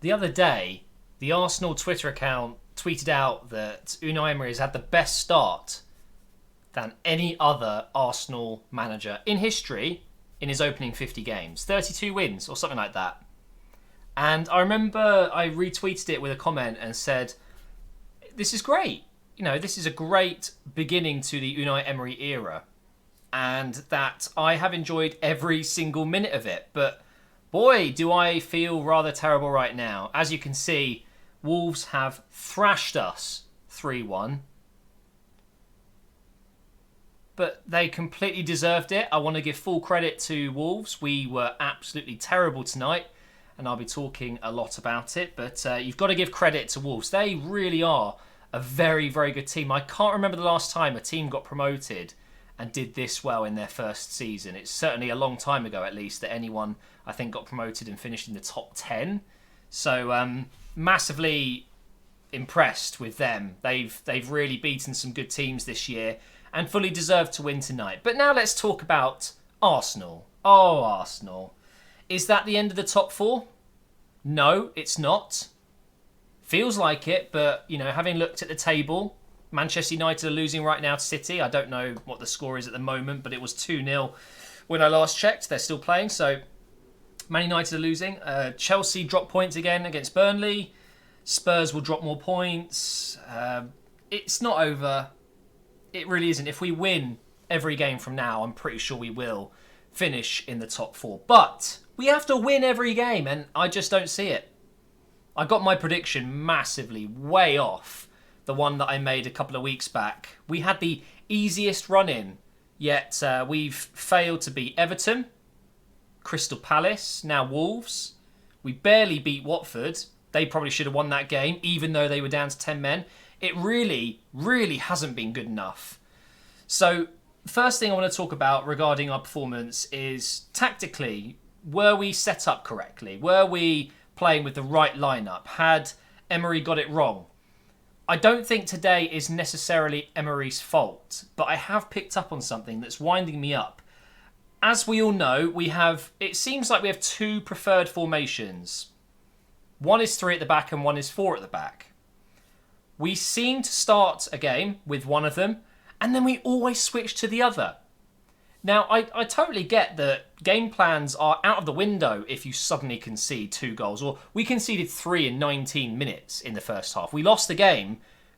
the other day, the Arsenal Twitter account tweeted out that Unai Emery has had the best start than any other Arsenal manager in history in his opening 50 games. 32 wins or something like that. And I remember I retweeted it with a comment and said, this is great. You know, this is a great beginning to the Unai Emery era. And that I have enjoyed every single minute of it. But boy, do I feel rather terrible right now. As you can see, Wolves have thrashed us 3-1. But they completely deserved it. I want to give full credit to Wolves. We were absolutely terrible tonight. And I'll be talking a lot about it. But you've got to give credit to Wolves. They really are a very, very good team. I can't remember the last time a team got promoted and did this well in their first season. It's certainly a long time ago, at least, that anyone, I think, got promoted and finished in the top 10. So, massively impressed with them. They've really beaten some good teams this year and fully deserved to win tonight. But now let's talk about Arsenal. Oh, Arsenal. Is that the end of the top four? No, it's not. Feels like it, but, you know, having looked at the table, Manchester United are losing right now to City. I don't know what the score is at the moment, but it was 2-0 when I last checked. They're still playing, so Man United are losing. Chelsea drop points again against Burnley. Spurs will drop more points. It's not over. It really isn't. If we win every game from now, I'm pretty sure we will finish in the top four. But we have to win every game, and I just don't see it. I got my prediction massively way off the one that I made a couple of weeks back. We had the easiest run-in, yet we've failed to beat Everton, Crystal Palace, now Wolves. We barely beat Watford. They probably should have won that game, even though they were down to 10 men. It really, really hasn't been good enough. So, first thing I want to talk about regarding our performance is, tactically, were we set up correctly? Were we playing with the right lineup? Had Emery got it wrong? I don't think today is necessarily Emery's fault, but I have picked up on something that's winding me up. As we all know, it seems like we have two preferred formations. One is 3 at the back and one is 4 at the back. We seem to start a game with one of them, and then we always switch to the other. Now, I totally get that game plans are out of the window if you suddenly concede 2 goals. Or we conceded 3 in 19 minutes in the first half. We lost the game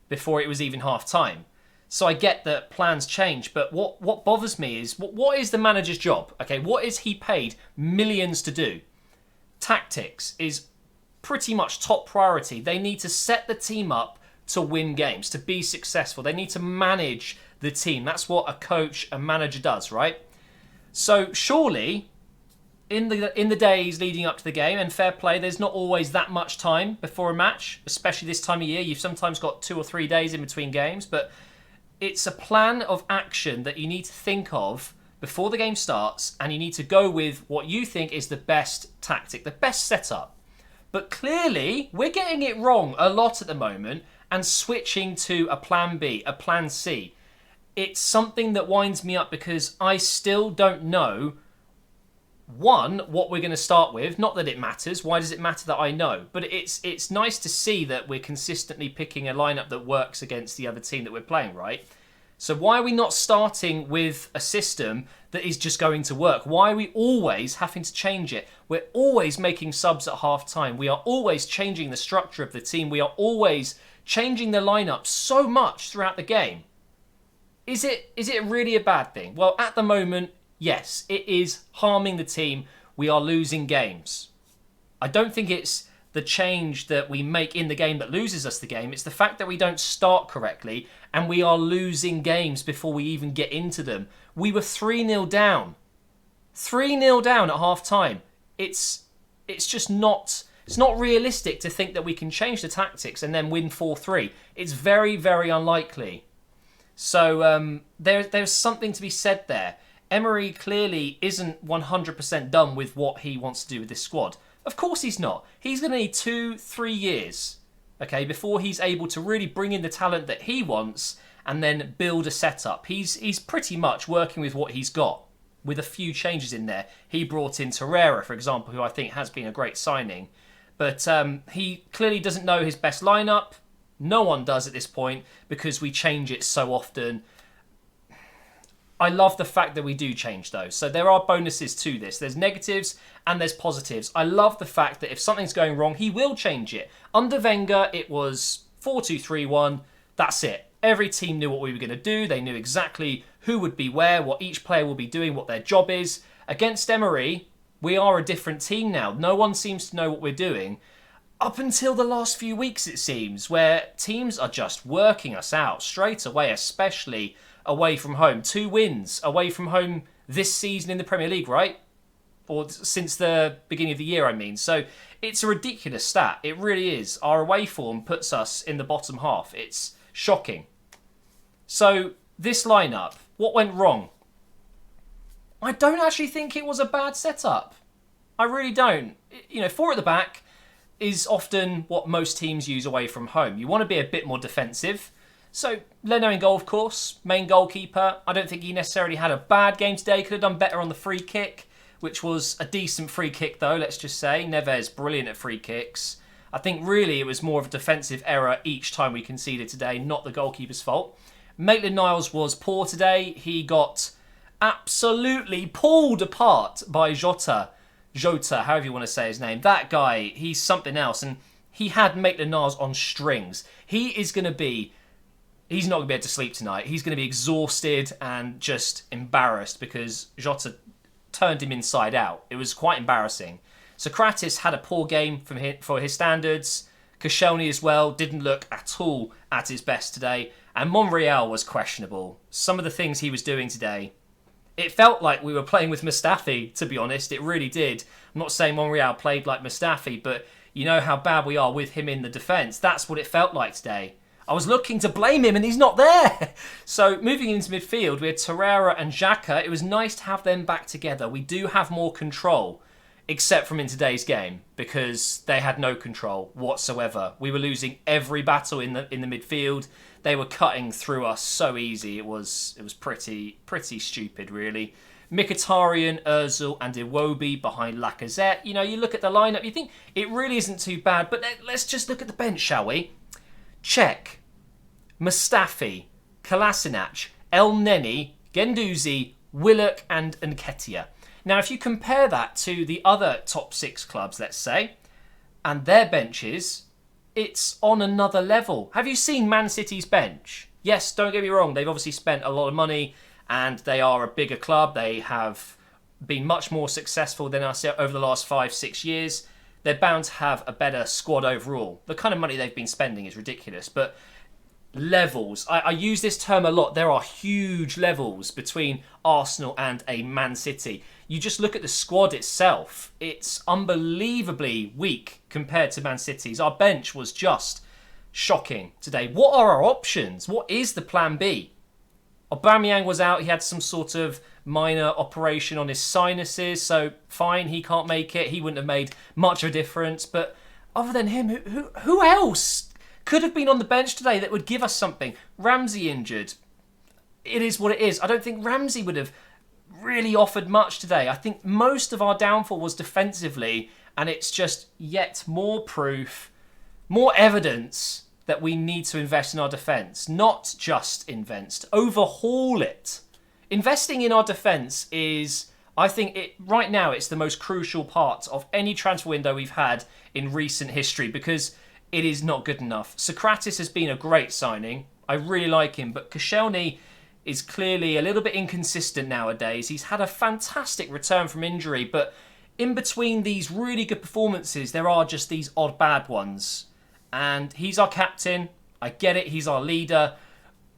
before it was even half time. So I get that plans change. But what bothers me is, what is the manager's job? Okay, what is he paid millions to do? Tactics is pretty much top priority. They need to set the team up to win games, to be successful. They need to manage the team. That's what a coach, a manager does, right? So surely, in the days leading up to the game, and fair play, there's not always that much time before a match, especially this time of year. You've sometimes got 2 or 3 days in between games, but it's a plan of action that you need to think of before the game starts, and you need to go with what you think is the best tactic, the best setup. But clearly, we're getting it wrong a lot at the moment and switching to a plan B, a plan C. It's something that winds me up because I still don't know, one, what we're going to start with. Not that it matters. Why does it matter that I know? But it's nice to see that we're consistently picking a lineup that works against the other team that we're playing, right? So why are we not starting with a system that is just going to work? Why are we always having to change it? We're always making subs at half time. We are always changing the structure of the team. We are always changing the lineup so much throughout the game. Is it really a bad thing? Well, at the moment, yes, it is harming the team. We are losing games. I don't think it's the change that we make in the game that loses us the game. It's the fact that we don't start correctly and we are losing games before we even get into them. We were 3-0 down. 3-0 down at half time. It's just not... It's not realistic to think that we can change the tactics and then win 4-3. It's very, very unlikely. So there's something to be said there. Emery clearly isn't 100% done with what he wants to do with this squad. Of course he's not. He's going to need 2-3 years, okay, before he's able to really bring in the talent that he wants and then build a setup. He's pretty much working with what he's got, with a few changes in there. He brought in Torreira, for example, who I think has been a great signing. But he clearly doesn't know his best lineup. No one does at this point because we change it so often. I love the fact that we do change though. So there are bonuses to this. There's negatives and there's positives. I love the fact that if something's going wrong, he will change it. Under Wenger, it was 4-2-3-1. That's it. Every team knew what we were going to do. They knew exactly who would be where, what each player will be doing, what their job is. Against Emery, we are a different team now. No one seems to know what we're doing. Up until the last few weeks, it seems, where teams are just working us out straight away, especially away from home. 2 wins away from home this season in the Premier League, right? Or since the beginning of the year, I mean. So it's a ridiculous stat. It really is. Our away form puts us in the bottom half. It's shocking. So this lineup, what went wrong? I don't actually think it was a bad setup. I really don't. 4 at the back is often what most teams use away from home. You want to be a bit more defensive. So Leno in goal, of course, main goalkeeper. I don't think he necessarily had a bad game today. Could have done better on the free kick, which was a decent free kick though, let's just say. Neves, brilliant at free kicks. I think really it was more of a defensive error each time we conceded today, not the goalkeeper's fault. Maitland-Niles was poor today. He got absolutely pulled apart by Jota, however you want to say his name. That guy, he's something else. And he had Maitland-Niles on strings. He's not going to be able to sleep tonight. He's going to be exhausted and just embarrassed because Jota turned him inside out. It was quite embarrassing. Socrates had a poor game for his standards. Koscielny as well didn't look at all at his best today. And Monreal was questionable. Some of the things he was doing today, it felt like we were playing with Mustafi, to be honest. It really did. I'm not saying Monreal played like Mustafi, but you know how bad we are with him in the defence. That's what it felt like today. I was looking to blame him and he's not there. So moving into midfield, we had Torreira and Xhaka. It was nice to have them back together. We do have more control, except from in today's game, because they had no control whatsoever. We were losing every battle in the midfield. They were cutting through us so easy. It was pretty stupid, really. Mkhitaryan, Ozil and Iwobi behind Lacazette. You look at the lineup, you think it really isn't too bad, but let's just look at the bench, shall we? Cech, Mustafi, Kolasinac, El Neni, Guendouzi, Willock and Nketiah. Now, if you compare that to the other top 6 clubs, let's say, and their benches, it's on another level. Have you seen Man City's bench? Yes, don't get me wrong, they've obviously spent a lot of money and they are a bigger club. They have been much more successful than us over the last 5-6 years. They're bound to have a better squad overall. The kind of money they've been spending is ridiculous, but levels. I use this term a lot. There are huge levels between Arsenal and a Man City. You just look at the squad itself. It's unbelievably weak compared to Man City's. Our bench was just shocking today. What are our options? What is the plan B? Aubameyang was out. He had some sort of minor operation on his sinuses, so fine, he can't make it. He wouldn't have made much of a difference. But other than him, who else could have been on the bench today that would give us something? Ramsey injured. It is what it is. I don't think Ramsey would have really offered much today. I think most of our downfall was defensively, and it's just yet more proof, more evidence that we need to invest in our defence. Not just invest, overhaul it. Investing in our defence is, I think, right now it's the most crucial part of any transfer window we've had in recent history because it is not good enough. Socrates has been a great signing. I really like him, but Koscielny is clearly a little bit inconsistent nowadays. He's had a fantastic return from injury, but in between these really good performances, there are just these odd bad ones. And he's our captain. I get it, he's our leader.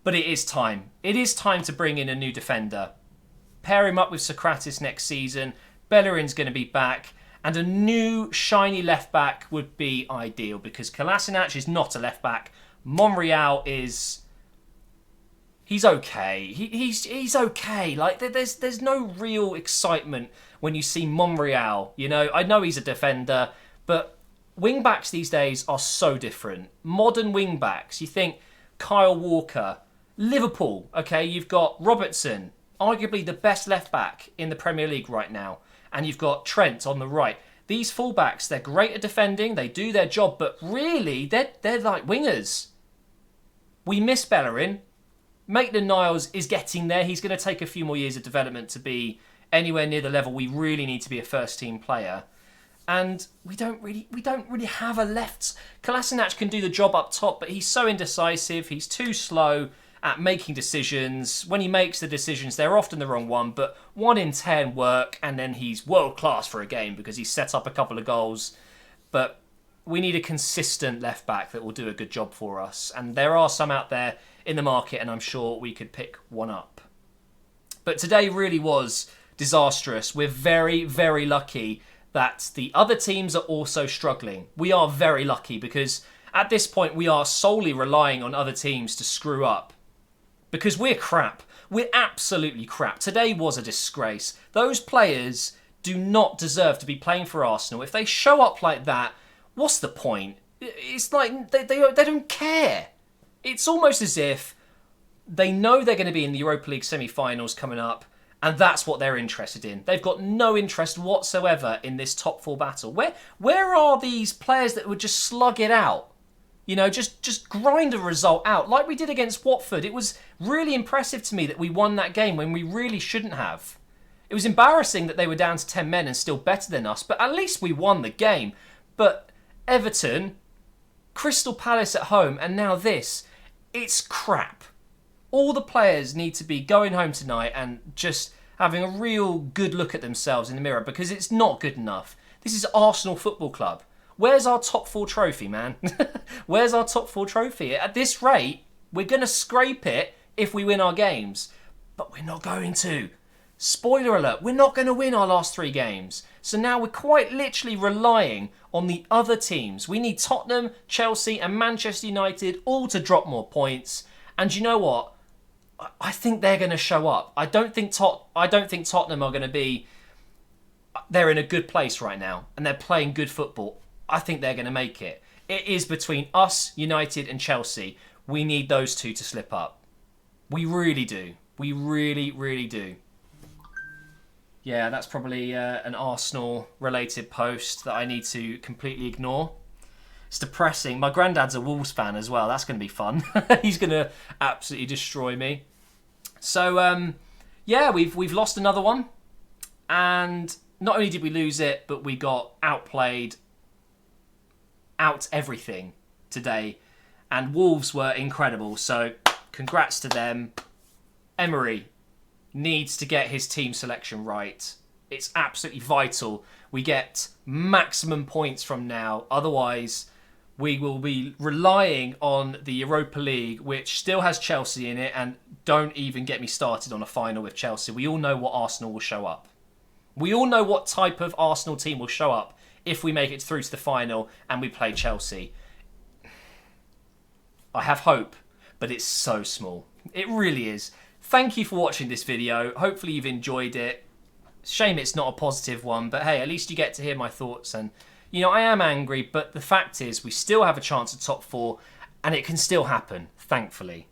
But it is time. It is time to bring in a new defender. Pair him up with Socrates next season. Bellerin's going to be back. And a new shiny left back would be ideal because Kolasinac is not a left back. Monreal is... He's okay. He's okay. Like there's no real excitement when you see Monreal. I know he's a defender, but wing-backs these days are so different. Modern wing-backs, you think Kyle Walker, Liverpool, okay, you've got Robertson, arguably the best left-back in the Premier League right now, and you've got Trent on the right. these fullbacks, they're great at defending, they do their job, but really, they're like wingers. We miss Bellerin. Maitland-Niles is getting there. He's going to take a few more years of development to be anywhere near the level we really need to be a first-team player. And we don't really have a left. Kolasinac can do the job up top, but he's so indecisive. He's too slow at making decisions. When he makes the decisions, they're often the wrong one, but 1 in 10 work, and then he's world-class for a game because he's set up a couple of goals. But we need a consistent left-back that will do a good job for us. And there are some out there in the market, and I'm sure we could pick one up. But today really was disastrous. We're very, very lucky that the other teams are also struggling. We are very lucky because at this point we are solely relying on other teams to screw up. Because we're crap. We're absolutely crap. Today was a disgrace. Those players do not deserve to be playing for Arsenal. If they show up like that, what's the point? It's like they don't care. It's almost as if they know they're going to be in the Europa League semi-finals coming up, and that's what they're interested in. They've got no interest whatsoever in this top 4 battle. Where are these players that would just slug it out? You know, just grind a result out like we did against Watford. It was really impressive to me that we won that game when we really shouldn't have. It was embarrassing that they were down to 10 men and still better than us, but at least we won the game. But Everton, Crystal Palace at home, and now this. It's crap. All the players need to be going home tonight and just having a real good look at themselves in the mirror because it's not good enough. This is Arsenal Football Club. Where's our top 4 trophy, man? Where's our top 4 trophy? At this rate, we're going to scrape it if we win our games. But we're not going to. Spoiler alert, we're not going to win our last 3 games. So now we're quite literally relying on the other teams. We need Tottenham, Chelsea and Manchester United all to drop more points. And you know what? I think they're going to show up. I don't think Tottenham are going to be... They're in a good place right now and they're playing good football. I think they're going to make it. It is between us, United and Chelsea. We need those 2 to slip up. We really do. We really, really do. Yeah, that's probably an Arsenal-related post that I need to completely ignore. It's depressing. My granddad's a Wolves fan as well. That's going to be fun. He's going to absolutely destroy me. So, yeah, we've lost another one. And not only did we lose it, but we got outplayed, out everything today. And Wolves were incredible. So, congrats to them. Emery needs to get his team selection right. It's absolutely vital we get maximum points from now. Otherwise, we will be relying on the Europa League, which still has Chelsea in it, and don't even get me started on a final with Chelsea. We all know what Arsenal will show up. We all know what type of Arsenal team will show up if we make it through to the final and we play Chelsea. I have hope, but it's so small. It really is. Thank you for watching this video. Hopefully you've enjoyed it. Shame it's not a positive one, but hey, at least you get to hear my thoughts. And, you know, I am angry, but the fact is we still have a chance at top 4 and it can still happen, thankfully.